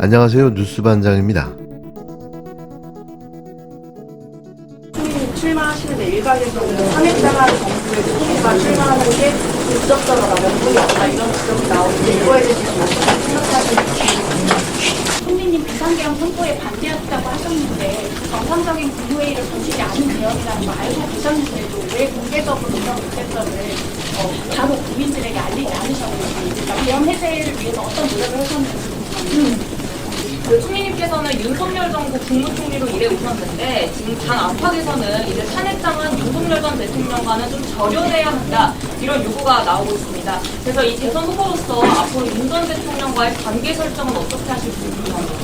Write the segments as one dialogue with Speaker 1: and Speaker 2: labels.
Speaker 1: 안녕하세요. 뉴스반장입니다.
Speaker 2: 출마하시는데 일각에서는 탄핵당한 정부의 후보가 출마하는 게 부적절하다, 명분이 없다 이런 지적이 나오는데 이거에 대해서 어떻게 생각하시는지.
Speaker 3: 총리님 비상계엄 선포에 반대했다고 하셨는데 정상적인 국무회의를 거치지 않은 계엄이라는 거 알고 계셨는데도 왜 공개적으로 이런 문제점을 바로 국민들에게 알리지 않으셨는지, 계엄 해제를 위해서 어떤 노력을 하셨는지.
Speaker 4: 총리님께서는 윤석열 정부 국무총리로 일해 오셨는데 지금 당 안팎에서는 이제 탄핵당한 윤석열 전 대통령과는 좀 절연해야 한다 이런 요구가 나오고 있습니다. 그래서 이 대선 후보로서 앞으로 윤 전 대통령과의 관계 설정은 어떻게 하실지 궁금합니다.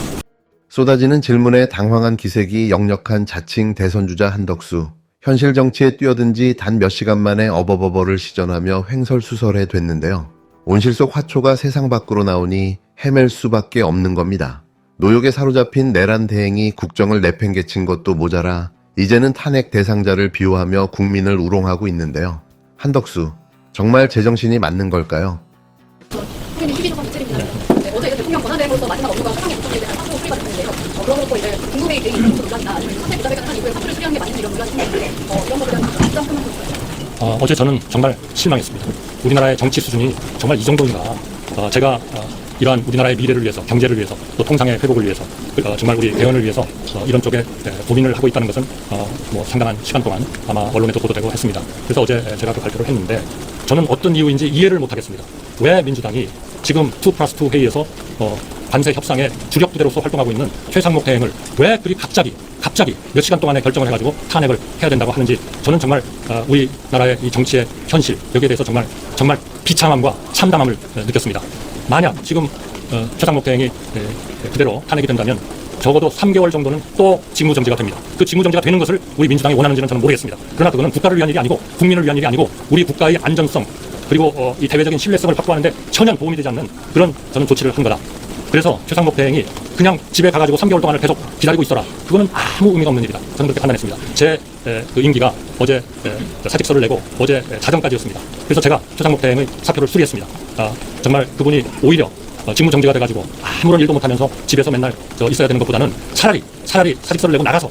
Speaker 1: 쏟아지는 질문에 당황한 기색이 역력한 자칭 대선주자 한덕수. 현실 정치에 뛰어든 지 단 몇 시간 만에 어버버버를 시전하며 횡설수설해 됐는데요. 온실 속 화초가 세상 밖으로 나오니 헤맬 수밖에 없는 겁니다. 노역에 사로잡힌 내란 대행이 국정을 내팽개친 것도 모자라 이제는 탄핵 대상자를 비호하며 국민을 우롱하고 있는데요. 한덕수, 정말 제정신이 맞는 걸까요?
Speaker 5: 어제 대통령 권한대행으로서 마지막 업무가 최상의 국정에 대한 사표 수리가 됐는데요. 그러고 놓고 이제 국무회의 대기 이런 것도 논란이다. 사태 기자회견을 한 이후에 사표를 수리한 게 맞는지 이런 논란이 생기는데 이런 것에 대한 입장 표명 보여주세요.
Speaker 6: 어제 저는 정말 실망했습니다. 우리나라의 정치 수준이 정말 이 정도인가. 제가 이러한 우리나라의 미래를 위해서, 경제를 위해서, 또 통상의 회복을 위해서, 정말 우리 대원을 위해서 이런 쪽에 고민을 하고 있다는 것은 뭐 상당한 시간 동안 아마 언론에도 보도되고 했습니다. 그래서 어제 제가 그 발표를 했는데 저는 어떤 이유인지 이해를 못하겠습니다. 왜 민주당이 지금 2+2 회의에서 관세 협상의 주력 부대로서 활동하고 있는 최상목 대행을 왜 그리 갑자기 몇 시간 동안에 결정을 해가지고 탄핵을 해야 된다고 하는지 저는 정말 우리나라의 이 정치의 현실 여기에 대해서 정말 비참함과 참담함을 느꼈습니다. 만약 지금 최상목 대행이 그대로 탄핵이 된다면 적어도 3개월 정도는 또 직무정지가 됩니다. 그 직무정지가 되는 것을 우리 민주당이 원하는지는 저는 모르겠습니다. 그러나 그거는 국가를 위한 일이 아니고 국민을 위한 일이 아니고 우리 국가의 안전성 그리고 이 대외적인 신뢰성을 확보하는 데 전혀 도움이 되지 않는 그런 저는 조치를 한 거다. 그래서 최상목 대행이 그냥 집에 가가지고 3개월 동안을 계속 기다리고 있어라. 그거는 아무 의미가 없는 일이다. 저는 그렇게 판단했습니다. 제 그 임기가 어제 사직서를 내고 어제 자정까지였습니다. 그래서 제가 최상목 대행의 사표를 수리했습니다. 정말 그분이 오히려 직무정지가 돼가지고 아무런 일도 못하면서 집에서 맨날 있어야 되는 것보다는 차라리 사직서를 내고 나가서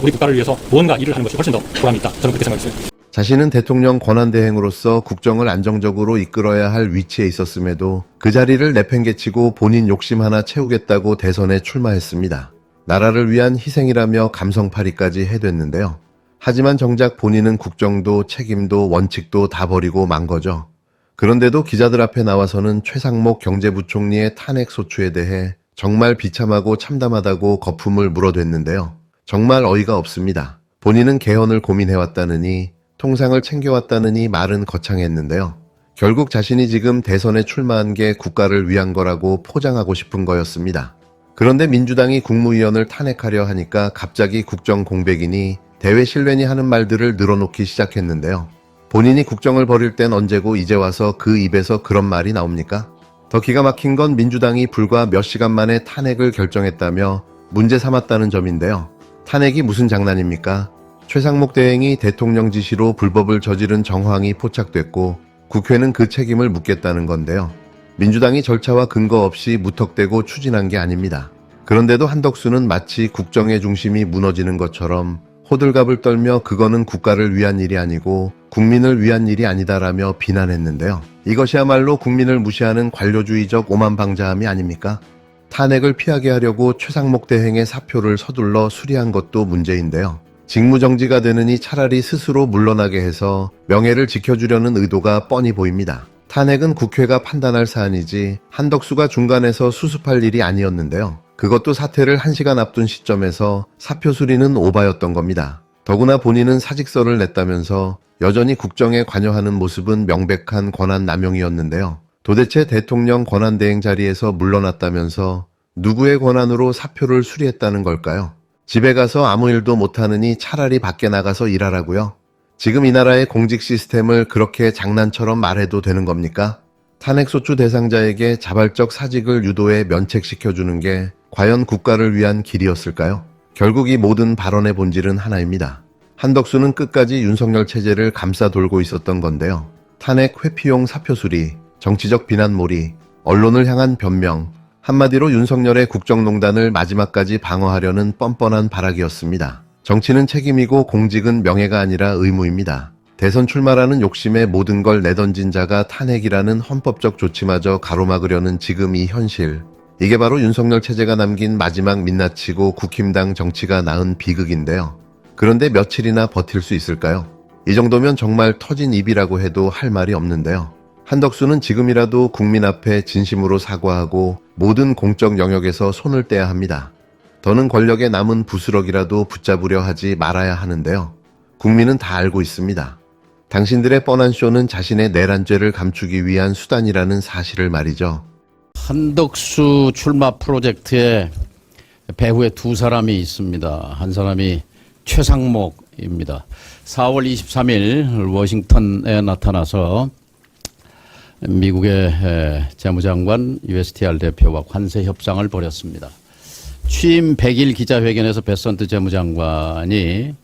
Speaker 6: 우리 국가를 위해서 무언가 일을 하는 것이 훨씬 더 보람이 있다. 저는 그렇게 생각했어요.
Speaker 1: 자신은 대통령 권한대행으로서 국정을 안정적으로 이끌어야 할 위치에 있었음에도 그 자리를 내팽개치고 본인 욕심 하나 채우겠다고 대선에 출마했습니다. 나라를 위한 희생이라며 감성팔이까지 해댔는데요. 하지만 정작 본인은 국정도 책임도 원칙도 다 버리고 만 거죠. 그런데도 기자들 앞에 나와서는 최상목 경제부총리의 탄핵 소추에 대해 정말 비참하고 참담하다고 거품을 물어댔는데요. 정말 어이가 없습니다. 본인은 개헌을 고민해왔다느니 통상을 챙겨왔다느니 말은 거창했는데요. 결국 자신이 지금 대선에 출마한 게 국가를 위한 거라고 포장하고 싶은 거였습니다. 그런데 민주당이 국무위원을 탄핵하려 하니까 갑자기 국정 공백이니 대외 신뢰니 하는 말들을 늘어놓기 시작했는데요. 본인이 국정을 벌일 땐 언제고 이제 와서 그 입에서 그런 말이 나옵니까? 더 기가 막힌 건 민주당이 불과 몇 시간 만에 탄핵을 결정했다며 문제 삼았다는 점인데요. 탄핵이 무슨 장난입니까? 최상목 대행이 대통령 지시로 불법을 저지른 정황이 포착됐고 국회는 그 책임을 묻겠다는 건데요. 민주당이 절차와 근거 없이 무턱대고 추진한 게 아닙니다. 그런데도 한덕수는 마치 국정의 중심이 무너지는 것처럼 호들갑을 떨며 그거는 국가를 위한 일이 아니고 국민을 위한 일이 아니다라며 비난했는데요. 이것이야말로 국민을 무시하는 관료주의적 오만방자함이 아닙니까? 탄핵을 피하게 하려고 최상목 대행의 사표를 서둘러 수리한 것도 문제인데요. 직무정지가 되느니 차라리 스스로 물러나게 해서 명예를 지켜주려는 의도가 뻔히 보입니다. 탄핵은 국회가 판단할 사안이지 한덕수가 중간에서 수습할 일이 아니었는데요. 그것도 사퇴를 1시간 앞둔 시점에서 사표 수리는 오바였던 겁니다. 더구나 본인은 사직서를 냈다면서 여전히 국정에 관여하는 모습은 명백한 권한 남용이었는데요. 도대체 대통령 권한대행 자리에서 물러났다면서 누구의 권한으로 사표를 수리했다는 걸까요? 집에 가서 아무 일도 못하느니 차라리 밖에 나가서 일하라고요? 지금 이 나라의 공직 시스템을 그렇게 장난처럼 말해도 되는 겁니까? 탄핵소추 대상자에게 자발적 사직을 유도해 면책시켜주는 게 과연 국가를 위한 길이었을까요? 결국 이 모든 발언의 본질은 하나입니다. 한덕수는 끝까지 윤석열 체제를 감싸 돌고 있었던 건데요. 탄핵 회피용 사표 수리, 정치적 비난몰이, 언론을 향한 변명, 한마디로 윤석열의 국정농단을 마지막까지 방어하려는 뻔뻔한 발악이었습니다. 정치는 책임이고 공직은 명예가 아니라 의무입니다. 대선 출마라는 욕심에 모든 걸 내던진 자가 탄핵이라는 헌법적 조치마저 가로막으려는 지금 이 현실. 이게 바로 윤석열 체제가 남긴 마지막 민낯이고 국힘당 정치가 낳은 비극인데요. 그런데 며칠이나 버틸 수 있을까요? 이 정도면 정말 터진 입이라고 해도 할 말이 없는데요. 한덕수는 지금이라도 국민 앞에 진심으로 사과하고 모든 공적 영역에서 손을 떼야 합니다. 더는 권력에 남은 부스럭이라도 붙잡으려 하지 말아야 하는데요. 국민은 다 알고 있습니다. 당신들의 뻔한 쇼는 자신의 내란죄를 감추기 위한 수단이라는 사실을 말이죠.
Speaker 7: 한덕수 출마 프로젝트에 배후에 두 사람이 있습니다. 한 사람이 최상목입니다. 4월 23일 워싱턴에 나타나서 미국의 재무장관 USTR 대표와 관세 협상을 벌였습니다. 취임 100일 기자회견에서 베선트 재무장관이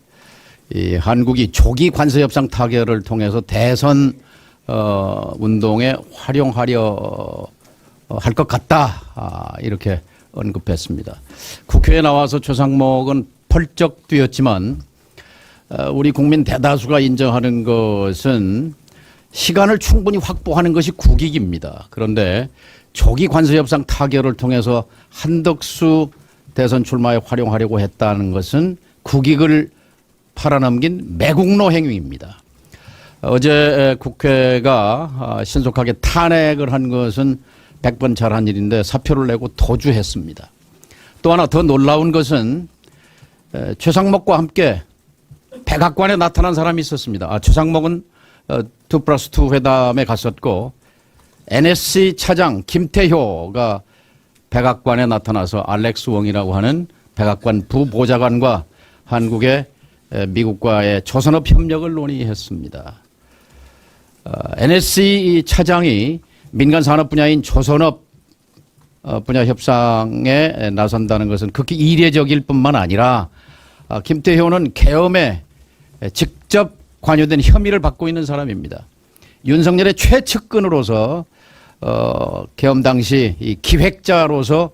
Speaker 7: 이 한국이 조기 관세 협상 타결을 통해서 대선 운동에 활용하려 할 것 같다, 이렇게 언급했습니다. 국회에 나와서 최상목은 펄쩍 뛰었지만 우리 국민 대다수가 인정하는 것은 시간을 충분히 확보하는 것이 국익입니다. 그런데 조기 관세협상 타결을 통해서 한덕수 대선 출마에 활용하려고 했다는 것은 국익을 팔아넘긴 매국노 행위입니다. 어제 국회가 신속하게 탄핵을 한 것은 100번 잘한 일인데 사표를 내고 도주했습니다. 또 하나 더 놀라운 것은 최상목과 함께 백악관에 나타난 사람이 있었습니다. 최상목은 2+2 회담에 갔었고 NSC 차장 김태효가 백악관에 나타나서 알렉스 웡이라고 하는 백악관 부보좌관과 한국의 미국과의 조선업 협력을 논의했습니다. NSC 차장이 민간 산업 분야인 조선업 분야 협상에 나선다는 것은 극히 이례적일 뿐만 아니라 김태효는 계엄에 직접 관여된 혐의를 받고 있는 사람입니다. 윤석열의 최측근으로서 계엄 당시 이 기획자로서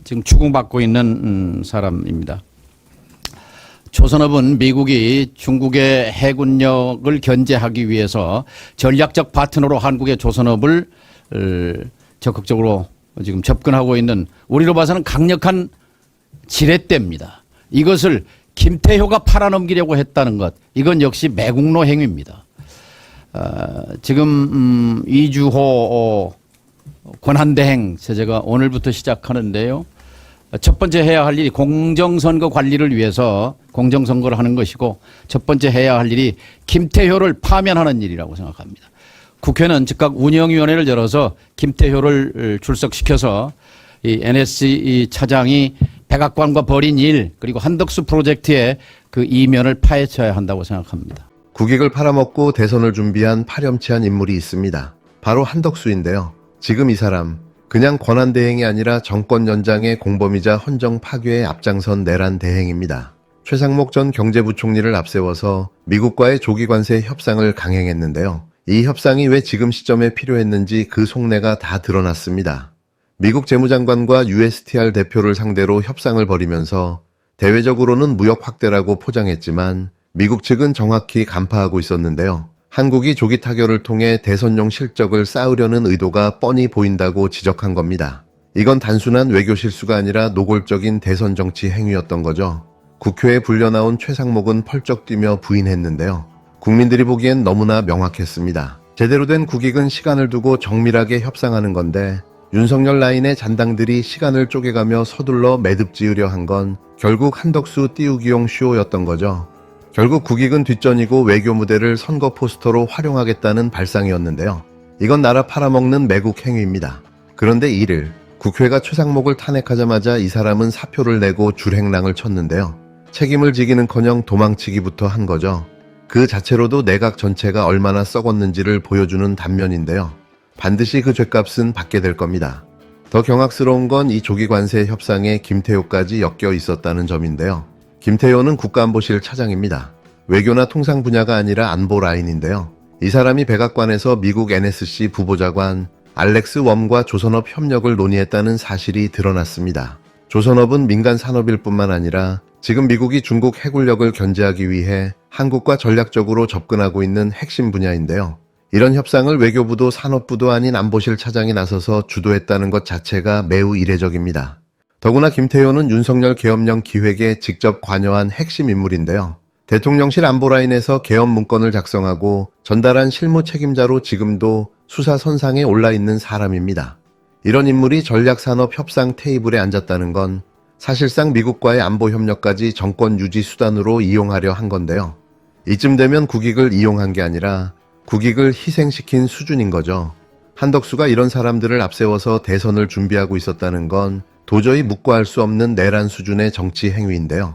Speaker 7: 지금 추궁받고 있는 사람입니다. 조선업은 미국이 중국의 해군력을 견제하기 위해서 전략적 파트너로 한국의 조선업을 적극적으로 지금 접근하고 있는, 우리로 봐서는 강력한 지렛대입니다. 이것을 김태효가 팔아넘기려고 했다는 것, 이건 역시 매국노 행위입니다. 지금 이주호 권한대행 체제가 오늘부터 시작하는데요. 첫 번째 해야 할 일이 공정선거 관리를 위해서 공정선거를 하는 것이고, 첫 번째 해야 할 일이 김태효를 파면하는 일이라고 생각합니다. 국회는 즉각 운영위원회를 열어서 김태효를 출석시켜서 이 NSC 차장이 백악관과 벌인 일, 그리고 한덕수 프로젝트의 그 이면을 파헤쳐야 한다고 생각합니다.
Speaker 1: 국익을 팔아먹고 대선을 준비한 파렴치한 인물이 있습니다. 바로 한덕수인데요. 지금 이 사람 그냥 권한대행이 아니라 정권 연장의 공범이자 헌정 파괴에 앞장선 내란 대행입니다. 최상목 전 경제부총리를 앞세워서 미국과의 조기 관세 협상을 강행했는데요. 이 협상이 왜 지금 시점에 필요했는지 그 속내가 다 드러났습니다. 미국 재무장관과 USTR 대표를 상대로 협상을 벌이면서 대외적으로는 무역 확대라고 포장했지만 미국 측은 정확히 간파하고 있었는데요. 한국이 조기 타결을 통해 대선용 실적을 쌓으려는 의도가 뻔히 보인다고 지적한 겁니다. 이건 단순한 외교 실수가 아니라 노골적인 대선 정치 행위였던 거죠. 국회에 불려나온 최상목은 펄쩍 뛰며 부인했는데요. 국민들이 보기엔 너무나 명확했습니다. 제대로 된 국익은 시간을 두고 정밀하게 협상하는 건데 윤석열 라인의 잔당들이 시간을 쪼개가며 서둘러 매듭 지으려 한 건 결국 한덕수 띄우기용 쇼였던 거죠. 결국 국익은 뒷전이고 외교 무대를 선거 포스터로 활용하겠다는 발상이었는데요. 이건 나라 팔아먹는 매국 행위입니다. 그런데 이를 국회가 최상목을 탄핵하자마자 이 사람은 사표를 내고 줄행랑을 쳤는데요. 책임을 지기는커녕 도망치기부터 한 거죠. 그 자체로도 내각 전체가 얼마나 썩었는지를 보여주는 단면인데요. 반드시 그 죗값은 받게 될 겁니다. 더 경악스러운 건 이 조기 관세 협상에 김태효까지 엮여 있었다는 점인데요. 김태효는 국가안보실 차장입니다. 외교나 통상 분야가 아니라 안보 라인인데요. 이 사람이 백악관에서 미국 NSC 부보좌관 알렉스 웜과 조선업 협력을 논의했다는 사실이 드러났습니다. 조선업은 민간 산업일 뿐만 아니라 지금 미국이 중국 해군력을 견제하기 위해 한국과 전략적으로 접근하고 있는 핵심 분야인데요. 이런 협상을 외교부도 산업부도 아닌 안보실 차장이 나서서 주도했다는 것 자체가 매우 이례적입니다. 더구나 김태효는 윤석열 계엄령 기획에 직접 관여한 핵심 인물인데요. 대통령실 안보라인에서 계엄 문건을 작성하고 전달한 실무 책임자로 지금도 수사 선상에 올라 있는 사람입니다. 이런 인물이 전략산업 협상 테이블에 앉았다는 건 사실상 미국과의 안보 협력까지 정권 유지 수단으로 이용하려 한 건데요. 이쯤 되면 국익을 이용한 게 아니라 국익을 희생시킨 수준인 거죠. 한덕수가 이런 사람들을 앞세워서 대선을 준비하고 있었다는 건 도저히 묵과할 수 없는 내란 수준의 정치 행위인데요.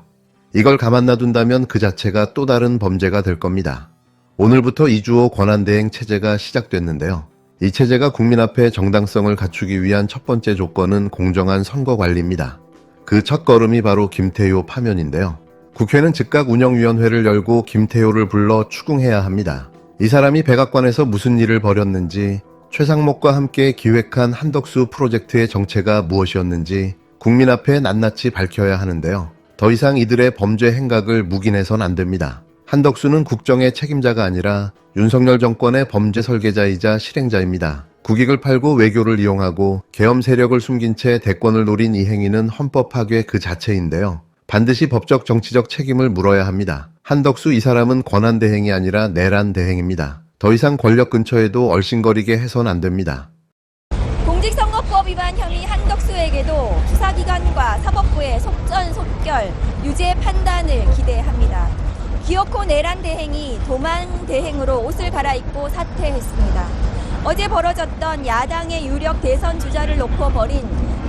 Speaker 1: 이걸 가만 놔둔다면 그 자체가 또 다른 범죄가 될 겁니다. 오늘부터 이주호 권한대행 체제가 시작됐는데요. 이 체제가 국민 앞에 정당성을 갖추기 위한 첫 번째 조건은 공정한 선거 관리입니다. 그 첫 걸음이 바로 김태효 파면인데요. 국회는 즉각 운영위원회를 열고 김태효를 불러 추궁해야 합니다. 이 사람이 백악관에서 무슨 일을 벌였는지, 최상목과 함께 기획한 한덕수 프로젝트의 정체가 무엇이었는지 국민 앞에 낱낱이 밝혀야 하는데요. 더 이상 이들의 범죄 행각을 묵인해선 안 됩니다. 한덕수는 국정의 책임자가 아니라 윤석열 정권의 범죄 설계자이자 실행자입니다. 국익을 팔고 외교를 이용하고 계엄 세력을 숨긴 채 대권을 노린 이 행위는 헌법 파괴 그 자체인데요. 반드시 법적 정치적 책임을 물어야 합니다. 한덕수 이 사람은 권한대행이 아니라 내란대행입니다. 더 이상 권력 근처에도 얼씬거리게 해선 안 됩니다.
Speaker 8: 공직선거법 위반 혐의 한덕수에게도 수사기관과 사법부의 속전속결, 유죄 판단을 기대합니다. 기어코 내란대행이 도망대행으로 옷을 갈아입고 사퇴했습니다. 어제 벌어졌던 야당의 유력 대선 주자를 놓고 벌인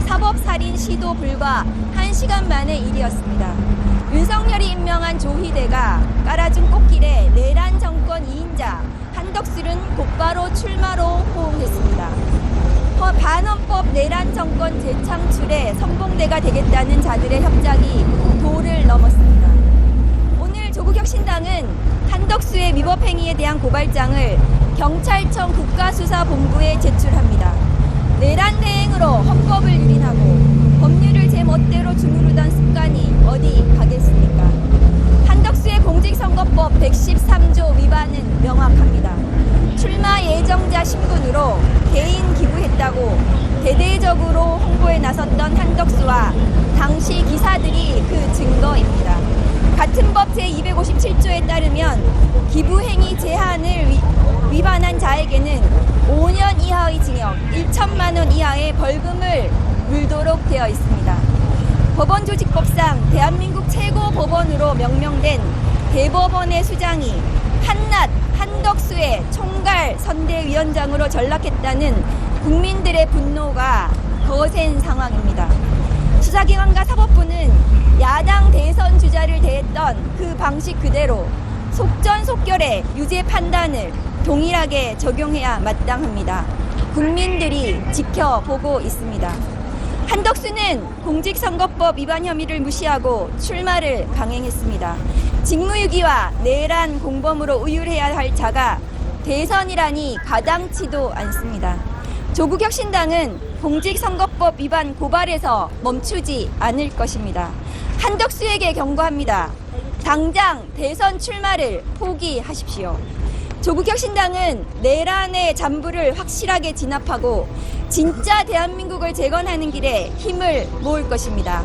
Speaker 8: 사법살인 시도 불과 1시간 만의 일이었습니다. 윤석열이 임명한 조희대가 깔아준 꽃길에 내란 정권 2인자 한덕수는 곧바로 출마로 호응했습니다. 반헌법 내란 정권 재창출에 선봉대가 되겠다는 자들의 협작이 도를 넘었습니다. 오늘 조국혁신당은 한덕수의 위법 행위에 대한 고발장을 경찰청 국가수사본부에 제출합니다. 내란 대행으로 헌법을 유린하고 법률을 제멋대로 주무르던 습관이 어디 가겠습니까? 한덕수의 공직선거법 113조 위반은 명확합니다. 출마 예정자 신분으로 개인 기부했다고 대대적으로 홍보에 나섰던 한덕수와 당시 기사들이 그 증거입니다. 같은 법 제257조에 따르면 기부행위 제한을 위반한 자에게는 5년 이하의 징역, 1천만 원 이하의 벌금을 물도록 되어 있습니다. 법원조직법상 대한민국 최고 법원으로 명명된 대법원의 수장이 한낱 한덕수의 총괄 선대위원장으로 전락했다는 국민들의 분노가 거센 상황입니다. 수사기관과 사법부는 야당 대선 주자를 대했던 그 방식 그대로 속전속결의 유죄 판단을 동일하게 적용해야 마땅합니다. 국민들이 지켜보고 있습니다. 한덕수는 공직선거법 위반 혐의를 무시하고 출마를 강행했습니다. 직무유기와 내란 공범으로 의율해야 할 자가 대선이라니 가당치도 않습니다. 조국혁신당은 공직선거법 위반 고발에서 멈추지 않을 것입니다. 한덕수에게 경고합니다. 당장 대선 출마를 포기하십시오. 조국혁신당은 내란의 잔부를 확실하게 진압하고 진짜 대한민국을 재건하는 길에 힘을 모을 것입니다.